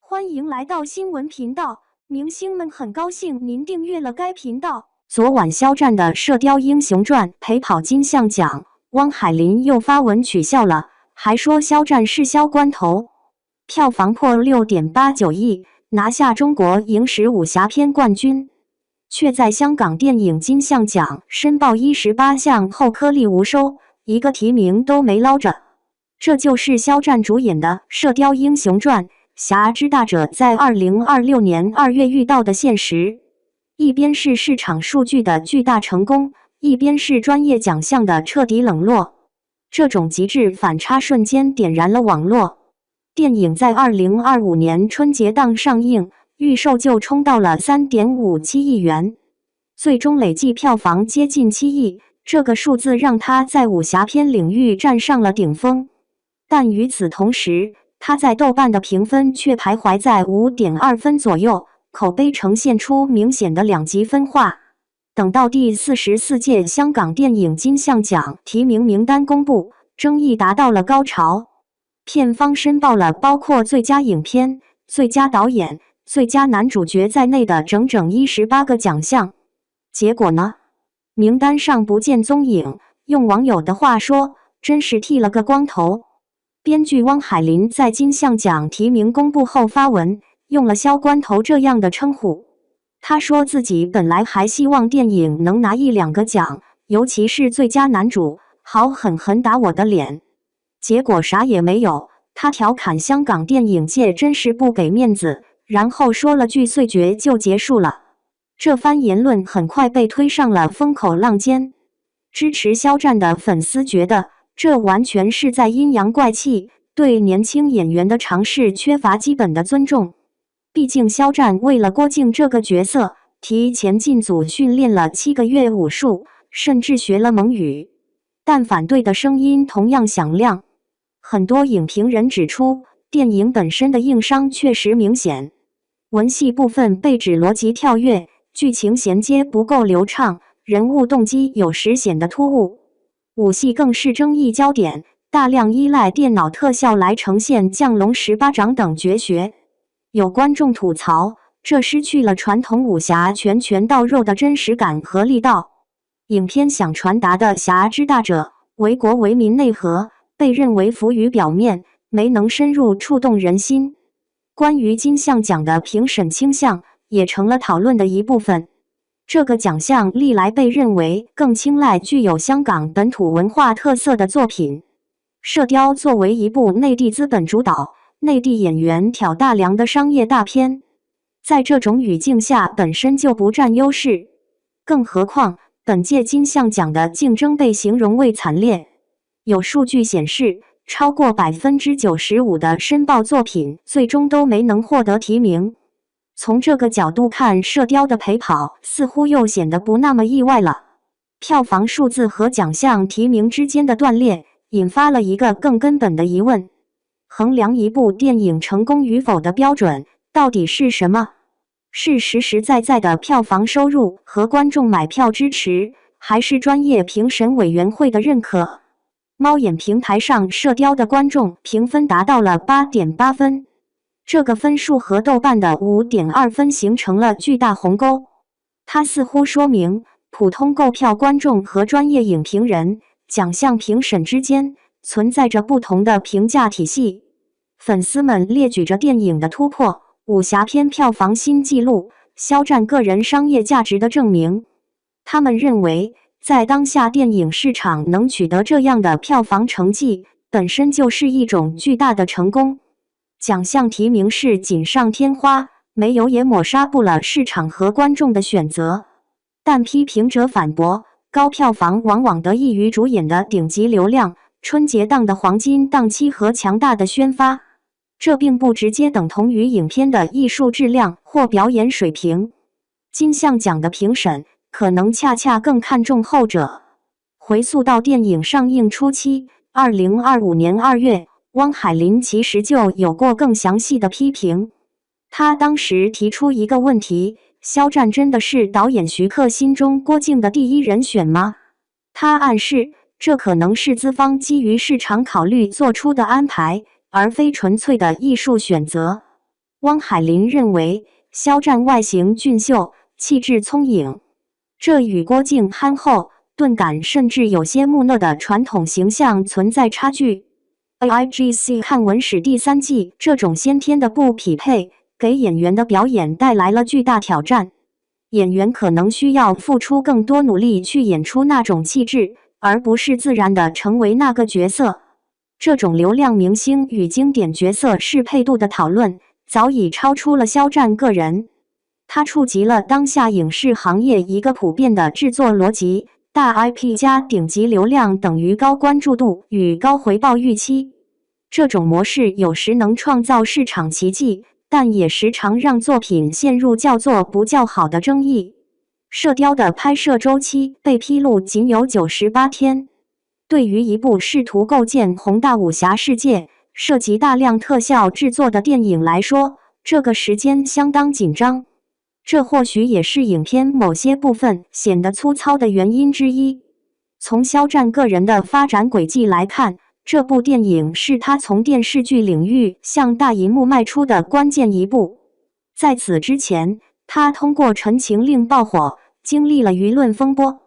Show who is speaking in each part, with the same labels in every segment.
Speaker 1: 欢迎来到新闻频道，明星们很高兴您订阅了该频道。
Speaker 2: 昨晚肖战的《射雕英雄传》陪跑金像奖，汪海林又发文取笑了，还说肖战是肖关头。票房破6.89亿，拿下中国影史武侠片冠军，却在香港电影金像奖申报18项后颗粒无收，一个提名都没捞着。这就是肖战主演的《射雕英雄传》。侠之大者在2026年2月遇到的现实，一边是市场数据的巨大成功，一边是专业奖项的彻底冷落。这种极致反差瞬间点燃了网络。电影在2025年春节档上映，预售就冲到了3.57亿元，最终累计票房接近7亿，这个数字让他在武侠片领域站上了顶峰。但与此同时，他在豆瓣的评分却徘徊在5.2分左右，口碑呈现出明显的两极分化。等到第44届香港电影金像奖提名名单公布，争议达到了高潮。片方申报了包括最佳影片、最佳导演、最佳男主角在内的整整18个奖项。结果呢？名单上不见踪影，用网友的话说，真是剃了个光头。编剧汪海林在金像奖提名公布后发文，用了肖关头这样的称呼。他说自己本来还希望电影能拿1-2个奖，尤其是最佳男主，好狠狠打我的脸。结果啥也没有，他调侃香港电影界真是不给面子，然后说了句碎绝就结束了。这番言论很快被推上了风口浪尖，支持肖战的粉丝觉得这完全是在阴阳怪气，对年轻演员的尝试缺乏基本的尊重。毕竟肖战为了郭靖这个角色，提前进组训练了7个月武术，甚至学了蒙语。但反对的声音同样响亮。很多影评人指出，电影本身的硬伤确实明显，文戏部分被指逻辑跳跃，剧情衔接不够流畅，人物动机有时显得突兀。武戏更是争议焦点，大量依赖电脑特效来呈现降龙18掌等绝学。有观众吐槽，这失去了传统武侠拳到肉的真实感和力道。影片想传达的侠之大者、为国为民内核，被认为浮于表面，没能深入触动人心。关于金像奖的评审倾向，也成了讨论的一部分。这个奖项历来被认为更青睐具有香港本土文化特色的作品。射雕作为一部内地资本主导、内地演员挑大梁的商业大片，在这种语境下本身就不占优势。更何况，本届金像奖的竞争被形容为惨烈。有数据显示，超过95%的申报作品最终都没能获得提名。从这个角度看，射雕的陪跑似乎又显得不那么意外了。票房数字和奖项提名之间的断裂，引发了一个更根本的疑问：衡量一部电影成功与否的标准到底是什么？是实实在在的票房收入和观众买票支持，还是专业评审委员会的认可？猫眼平台上射雕的观众评分达到了8.8分。这个分数和豆瓣的5.2分形成了巨大鸿沟，它似乎说明普通购票观众和专业影评人、奖项评审之间存在着不同的评价体系。粉丝们列举着电影的突破、武侠片票房新纪录、肖战个人商业价值的证明。他们认为，在当下电影市场能取得这样的票房成绩，本身就是一种巨大的成功。奖项提名是锦上添花，没有也抹杀不了市场和观众的选择。但批评者反驳，高票房往往得益于主演的顶级流量、春节档的黄金档期和强大的宣发，这并不直接等同于影片的艺术质量或表演水平。金像奖的评审可能恰恰更看重后者。回溯到电影上映初期，2025年2月。汪海林其实就有过更详细的批评。他当时提出一个问题：肖战真的是导演徐克心中郭靖的第一人选吗？他暗示，这可能是资方基于市场考虑做出的安排，而非纯粹的艺术选择。汪海林认为，肖战外形俊秀，气质聪颖，这与郭靖憨厚、钝感甚至有些木讷的传统形象存在差距。AIGC 看文史第3季这种先天的不匹配，给演员的表演带来了巨大挑战。演员可能需要付出更多努力去演出那种气质，而不是自然地成为那个角色。这种流量明星与经典角色适配度的讨论，早已超出了肖战个人。它触及了当下影视行业一个普遍的制作逻辑：大 IP 加顶级流量等于高关注度与高回报预期。这种模式有时能创造市场奇迹，但也时常让作品陷入叫做不叫好的争议。射雕的拍摄周期被披露仅有98天。对于一部试图构建宏大武侠世界、涉及大量特效制作的电影来说，这个时间相当紧张。这或许也是影片某些部分显得粗糙的原因之一。从肖战个人的发展轨迹来看，这部电影是他从电视剧领域向大银幕迈出的关键一步。在此之前，他通过《陈情令》爆火，经历了舆论风波，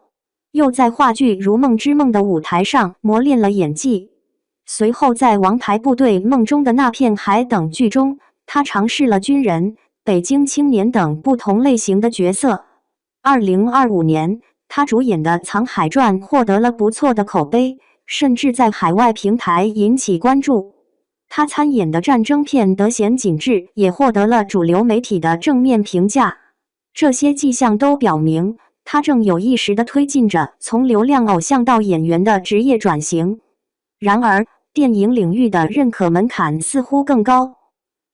Speaker 2: 又在话剧《如梦之梦》的舞台上磨练了演技。随后在《王牌部队：梦中的那片海》等剧中，他尝试了军人、北京青年等不同类型的角色。2025年，他主演的《藏海传》获得了不错的口碑，甚至在海外平台引起关注。他参演的战争片《德贤锦志》也获得了主流媒体的正面评价。这些迹象都表明，他正有意识地推进着从流量偶像到演员的职业转型。然而，电影领域的认可门槛似乎更高。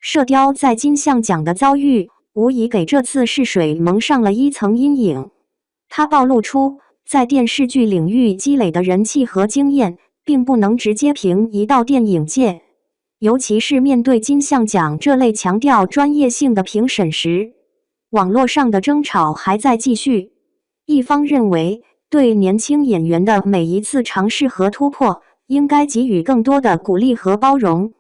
Speaker 2: 射雕在金像奖的遭遇，无疑给这次试水蒙上了一层阴影。它暴露出，在电视剧领域积累的人气和经验，并不能直接平移到电影界。尤其是面对金像奖这类强调专业性的评审时，网络上的争吵还在继续。一方认为，对年轻演员的每一次尝试和突破，应该给予更多的鼓励和包容。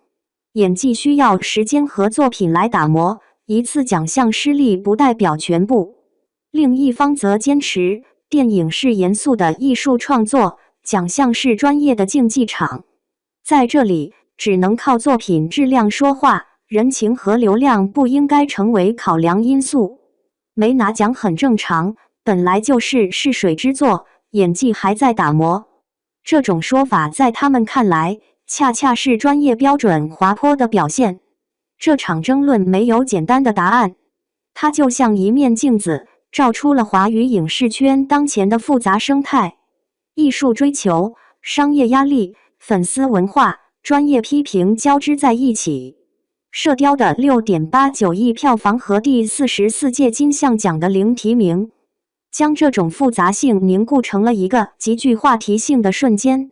Speaker 2: 演技需要时间和作品来打磨，一次奖项失利不代表全部。另一方则坚持，电影是严肃的艺术创作，奖项是专业的竞技场。在这里，只能靠作品质量说话，人情和流量不应该成为考量因素。没拿奖很正常，本来就是试水之作，演技还在打磨。这种说法在他们看来，恰恰是专业标准滑坡的表现。这场争论没有简单的答案，它就像一面镜子，照出了华语影视圈当前的复杂生态。艺术追求、商业压力、粉丝文化、专业批评交织在一起。射雕的6.89亿票房和第44届金像奖的0提名，将这种复杂性凝固成了一个极具话题性的瞬间。